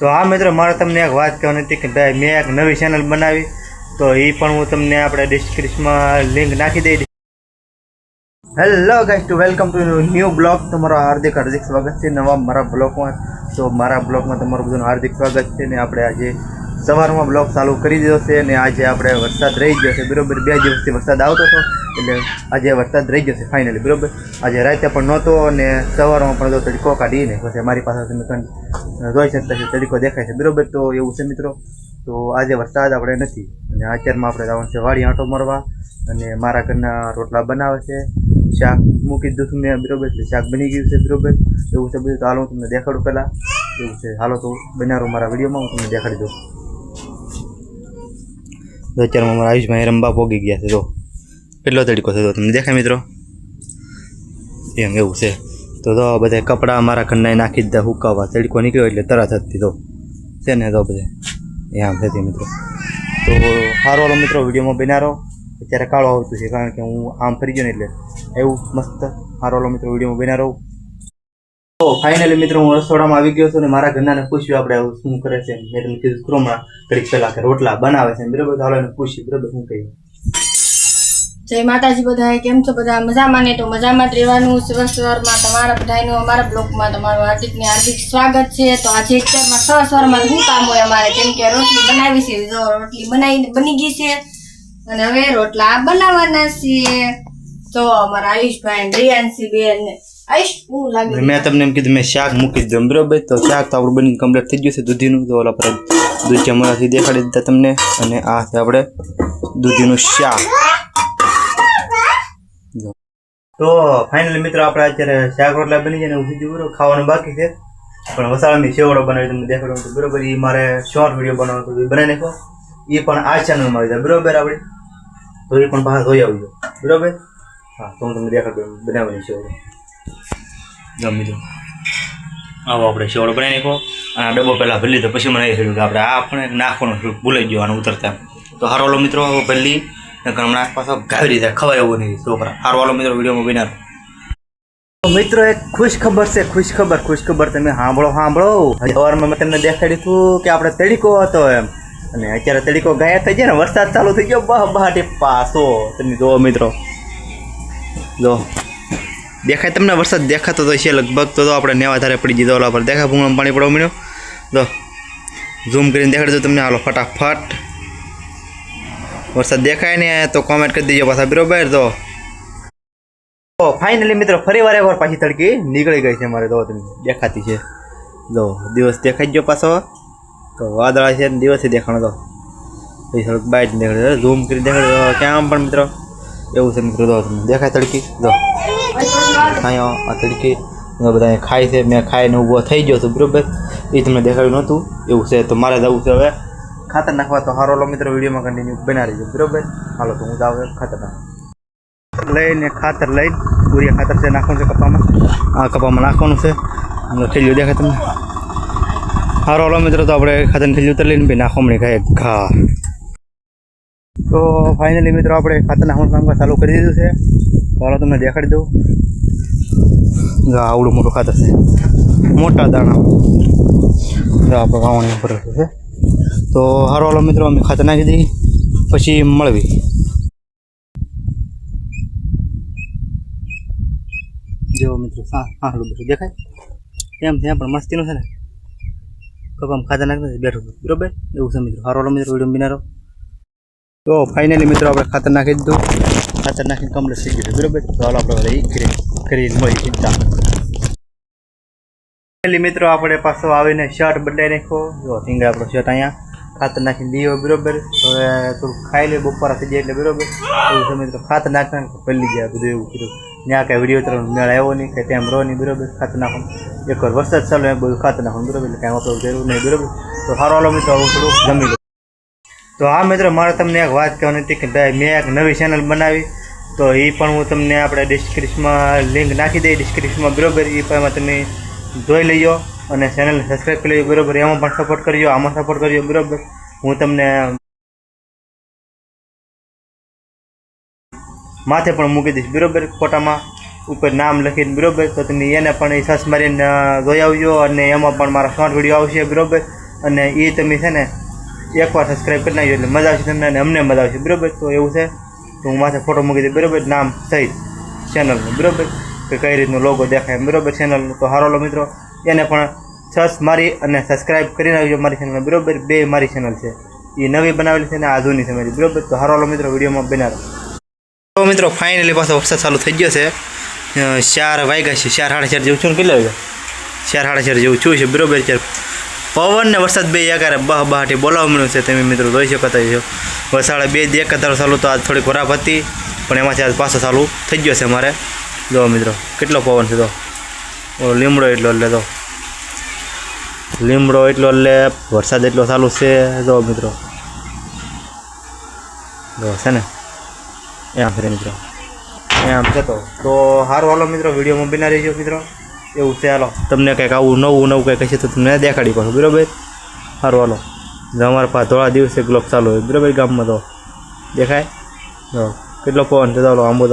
તો આ મિત્રો મારે તમને એક વાત કહેવાની હતી કે ભાઈ મેં એક નવી ચેનલ બનાવી, તો એ પણ હું તમને આપણે ડિસ્ક્રિપ્શનમાં લિંક નાખી દઈ. Hello guys, two welcome to new blog. તમારું હાર્દિક સ્વાગત છે નવા મારા બ્લોગમાં. તો મારા બ્લોગમાં તમારું બધાનું હાર્દિક સ્વાગત છે. ને આપણે આજે સવારમાં બ્લોગ ચાલુ કરી દીધો છે. ને આજે આપણે વરસાદ રહી ગયો છે બરાબર. 2 દિવસથી વરસાદ આવતો હતો, એટલે આજે વરસાદ રહી ગયો છે ફાઇનલી બરાબર. આજે રાતે પણ નહોતો અને સવારમાં પણ તડકો કાઢીને પછી મારી પાસે તમે જોઈ શકતા છો, તડકો દેખાય છે બરાબર. તો એવું છે મિત્રો. તો આજે વરસાદ આપણે નથી અને અત્યારમાં આપણે જવાનું છે વાડી આંટો મારવા. અને મારા ઘરના રોટલા બનાવે છે, શાક મૂકી દીધું મેં બરાબર, એટલે શાક બની ગયું છે બરાબર. એવું છે બધું. તો હાલો હું તમને દેખાડું પહેલાં. એવું છે, હાલો તો બનાવું મારા વિડીયોમાં હું તમને દેખાડી દઉં. અત્યારમાં મારા આયુષભાઈ રંબા પોગી ગયા છે. જો કેટલો તડકો થયો તમને દેખાય મિત્રો, એમ એવું છે. તો બધા કપડાં મારા ઘરના નાખી દીધા હુકાવા, તડકો નીકળ્યો એટલે તરત જ દીધો છે ને. તો બધે એમ થતી મિત્રો. તો સારો વાળો મિત્રો વિડીયોમાં બનારો. અત્યારે કાળો આવતું છે કારણ કે હું આમ ફરી ગયો ને એટલે એવું મસ્ત સારો વાળો મિત્રો વિડીયોમાં બનારો. તો ફાઇનલી મિત્રો હું રસોડામાં આવી ગયો છું ને મારા ઘરનાને પૂછ્યું આપણે શું કરે છે. મેં તમને કીધું ક્રોમમાં ઘડીક પહેલાં કે રોટલા બનાવે છે બરાબર. તો હાલો એને પૂછ્યું બરાબર શું કહીએ. જય માતાજી બધા, કેમ છો બધા? મજામાં ને? તો મજામાં જ રહેવાનું. સવારમાં તમારા બધાનું અમારા બ્લોગમાં તમારું હાર્દિક સ્વાગત છે. તો આજે અત્યારમાં સવારમાં શું કામ હોય અમારે, કેમ કે રોટલી બનાવી છે. જો રોટલી બની ગઈ છે અને હવે રોટલા બનાવવાના છે. તો અમારા આયુષભાઈ રિયાંશી બેન આયુષ શું લાગે? મેં તમને એમ કીધું મેં શાક મૂકી દીધું બરાબર. તો શાક તો આપણું બનીને કમ્પ્લીટ થઈ ગયું છે દૂધીનું. તો ઓલા પર દૂધ ચમડાથી દેખાડી દીધા તમને. અને આ છે આપણે દૂધીનું શાક. તો ફાઇનલી મિત્રો આપણે અત્યારે શાક રોટલા બની જાય ને એવું થઈ ગયું. ખાવાનું બાકી છે પણ વસાળાની સેવડો બનાવી તમને દેખાડવાનું હતું બરાબર. એ મારે શોર્ટ વિડીયો બનાવવાનો હતો, એ બનાવી નાખો. એ પણ આ ચેનલમાં આવી જાય બરાબર આપણે. તો એ પણ પાછા જોઈ આવજો બરાબર. હા, તો હું તમને દેખાડું બનાવવાની સેવડો. ગમી દો આવો આપણે સેવડો બનાવી નાખો. અને આ ડબ્બો પહેલાં ભરી લીધો, પછી મને એ થયું કે આપણે આ પણ નાખવાનું ભૂલાઈ ગયો આને ઉતરતા. તો હારો વાલો મિત્રો ભરી હમણાં આસપાસ ગાવી રીતે ખવાય એવું નહીં છોકરા. હારો વાલો મિત્રો વિડીયોમાં બનાવો. મિત્રો એક ખુશ ખબર છે, ખુશ ખબર તમે સાંભળો. સવારમાં મેં તમને દેખાડ્યું હતું કે આપણે તડીકો હતો એમ, અને અત્યારે તડીકો ગાયબ થઈ જાય ને વરસાદ ચાલુ થઈ ગયો બહાટી પાસો. તમે જુઓ મિત્રો, જો દેખાય તમને વરસાદ દેખાતો તો છે લગભગ. તો આપણે નેવા ધારે પડી દીધો ઓલા પર દેખાય ભૂંગળામાં પાણી પડવા મળ્યો. જો ઝૂમ કરીને દેખાડજો તમને. હાલો ફટાફટ વરસાદ દેખાય ને તો કોમેન્ટ કરી દેજો પાછા બરોબર. તો ફાઇનલી મિત્રો ફરી વાર એકવાર પાછી તડકી નીકળી ગઈ છે અમારે. તો તમે દેખાતી છે, જો દિવસ દેખાઈ ગયો પાછો. તો વાદળા છે ને દિવસે દેખાણો. તો એ થોડુંક બાઇટ દેખાડે, ઝૂમ કરી દેખાડે ક્યાં પણ મિત્રો એવું છે મિત્રો. તો તમને દેખાય તડકી. જો અહીંયા આ તડકી બધા ખાય છે. મેં ખાઈને ઊભો થઈ ગયો છું બરાબર. એ તમને દેખાડ્યું નહોતું એવું છે. તો મારે જવું છે હવે ખાતર નાખવા. તો હારો મિત્રો વિડીયોમાં કન્ટિન્યુ બનાવી દેજો બરાબર. હાલો તો હું જાઉં ખાતર નાખવા લઈને ખાતર લઈને પૂરિયા ખાતર છે નાખવાનું છે કપામાં. આ કપામાં નાખવાનું છે. થેલીઓ દેખાય તમને. હારો મિત્રો તો આપણે ખાતરની થેલીઓ ઉતર લઈને ભાઈ નાખવા ખાય ઘા. તો ફાઇનલી મિત્રો આપણે ખાતર નાખવાનું કામ ચાલુ કરી દીધું છે. તો હાલો તમને દેખાડી દઉં. આવડું મોટું ખાતર છે, મોટા દાણા. આપણે વાવણી ઉપર છે. તો હારો મિત્રો અમે ખાતર નાખી દઈએ પછી મળવી. જો મિત્રો હાલું બધું દેખાય એમ ત્યાં પણ મસ્તીનું છે ને. કપામાં ખાતર નાખી બેઠું બરોબર એવું છે મિત્રો. હારો મિત્રો વિડીયો બિનારો. તો ફાઇનલી મિત્રો આપણે ખાતર નાખી દીધું. ખાતર નાખીને કમ્પ્લીટ થઈ ગયું બરોબર. તો હાલો આપણે કરીને મળી ચિંતા. ફાઇનલી મિત્રો આપણે પાછો આવીને શર્ટ બદલાઈ નાખ્યો. જો ટીંગા આપણો શર્ટ અહીંયા ખાતર નાખીને દીવો બરોબર. હવે થોડુંક ખાઈ લે બપોરા થઈ જાય એટલે બરોબર એવું છે મિત્રો. ખાતર નાખવાનું પલ્લી ગયા બધું એવું કીધું. ત્યાં કાંઈ વિડીયો તરફ મેળ આવ્યો નહીં, કાંઈ ટાઈમ રહો નહીં બરોબર. ખાતર નાખવાનું એકવાર વરસાદ ચાલો એમ બધું ખાતર નાખવાનું બરોબર. એટલે કાંઈ આપણે જરૂર નહીં બરોબર. તો સારો હાલો મિત્રો આવું થોડુંક જમી લો. તો હા મિત્રો મારે તમને એક વાત કહેવાની હતી કે ભાઈ મેં એક નવી ચેનલ બનાવી, તો એ પણ હું તમને આપણે ડિસ્ક્રિપ્શનમાં લિંક નાખી દઈ ડિસ્ક્રિપ્શનમાં બરોબર. એ પણ તમે જોઈ લઈજો અને ચેનલને સબસ્ક્રાઈબ કરી લેજો બરોબર. એમાં પણ સપોર્ટ કરજો, આમાં સપોર્ટ કરજો બરોબર. હું તમને માથે પણ મૂકી દઈશ બરોબર, ફોટામાં ઉપર નામ લખીને બરોબર. તો તમે એને પણ સર્ચ મારીને જોઈ આવજો અને એમાં પણ મારા શોર્ટ વિડીયો આવશે બરોબર. અને એ તમે છે ને એકવાર સબસ્ક્રાઈબ કરી નાખજો એટલે મજા આવશે તમને અને અમને મજા આવશે બરાબર. તો એવું છે તો હું માથે ફોટો મૂકી દઈ બરાબર, નામ સહિત ચેનલનું બરાબર, કે કઈ રીતનું લોગો દેખાય બરાબર ચેનલનું. તો હારો લો મિત્રો એને પણ સર્ચ મારી અને સબસ્ક્રાઈબ કરી નાખજો મારી ચેનલમાં બરાબર. બે મારી ચેનલ છે, એ નવી બનાવેલી છે ને આ જૂની છે મારી બરાબર. તો હારો લો મિત્રો વિડીયોમાં બન્યા રહો. તો મિત્રો ફાઇનલી પાછો વરસાદ ચાલુ થઈ ગયો છે. 4 વાગ્યા છે, 4 સાડા 4 જેવું છું ને, કેટલા વાગ્યા 4 સાડા 4 જેવું છું છે બરાબર. પવન ને વરસાદ બે એકારે બહાટી બોલાવવા મળ્યું છે, તમે મિત્રો જોઈ શકતા છો. વરસાદ 2 એકધારો ચાલુ તો આજ થોડીક વરાપ હતી પણ એમાંથી આજ પાછો ચાલુ થઈ ગયો છે અમારે. જો મિત્રો કેટલો પવન છે, તો લીમડો એટલો એટલે તો લીમડો એટલો એટલે વરસાદ એટલો ચાલુ છે. જો મિત્રો જો છે ને એમ ફરે મિત્રો એમ છે. તો સારું હાલો મિત્રો વિડીયોમાં બના રહીજો મિત્રો. એવું છે હાલો તમને કંઈક આવું નવું કંઈક હશે તો તમને દેખાડી પાછું બરાબર. સારું હાલો અમારા પાસે થોડા દિવસે ગ્લોબ ચાલુ હોય બરાબર ગામમાં. તો દેખાય તો કેટલો પવન છે ચાલો આંબો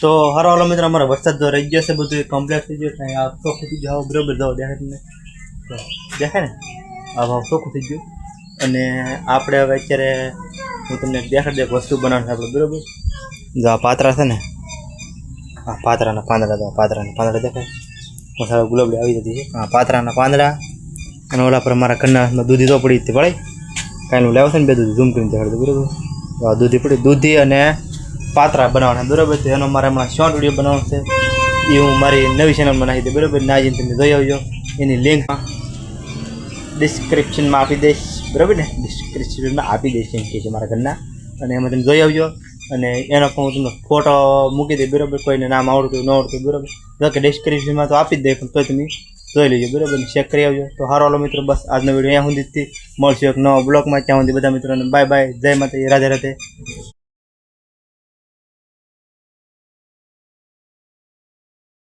તો હારો હાલો મિત્રો અમારો વરસાદ તો રહી ગયો છે, બધું કમ્પ્લીટ થઈ ગયું. કાંઈ આ ચોખ્ખું થઈ ગયું બરાબર. જાઓ દેખાય તમને, દેખાય ને આ ભાવ ચોખ્ખું થઈ ગયું. અને આપણે હવે અત્યારે હું તમને દેખાડી દે વસ્તુ બનાવશે આપણે બરાબર. જો આ પાત્રા છે ને, આ પાત્રાના પાંદડા, તો પાત્રાના પાંદડા દેખાય મસાલા ગુલાબડી આવી જતી છે. આ પાત્રાના પાંદડા અને ઓલા પર મારા ઘરના હાથમાં દૂધી તો પડી હતી પડે કાંઈ લાવ્યો છે ને, બે દૂધી ઝૂમ કરીને દેખાડતું બરાબર. આ દૂધી પડી, દૂધી અને પાત્રા બનાવવાના બરાબર. તો એનો મારે હમણાં શોર્ટ વિડીયો બનાવવાનો છે, એ હું મારી નવી ચેનલમાં નાખી દે બરાબર. ના જઈને તમે જોઈ આવજો, એની લિંક ડિસ્ક્રિપ્શનમાં આપી દઈશ બરાબર ને, ડિસ્ક્રિપ્શનમાં આપી દઈશ એમ કે છે મારા ઘરના. અને એમાં તમે જોઈ આવજો અને એનો પણ હું તમને ફોટો મૂકી દઈ બરાબર. કોઈને નામ આવડતું ન આવડતું બરાબર, જો કે ડિસ્ક્રિપ્શનમાં તો આપી જ દે પણ તોય તમે જોઈ લેજો બરાબર, ચેક કરી આવજો. તો સારો હાલો મિત્રો બસ આજનો વિડીયો અહીંયા સુધીથી મળશે એક નવા બ્લોગમાં. ત્યાં સુધી બધા મિત્રોને બાય બાય, જય માતાજી, રાધે રાધે.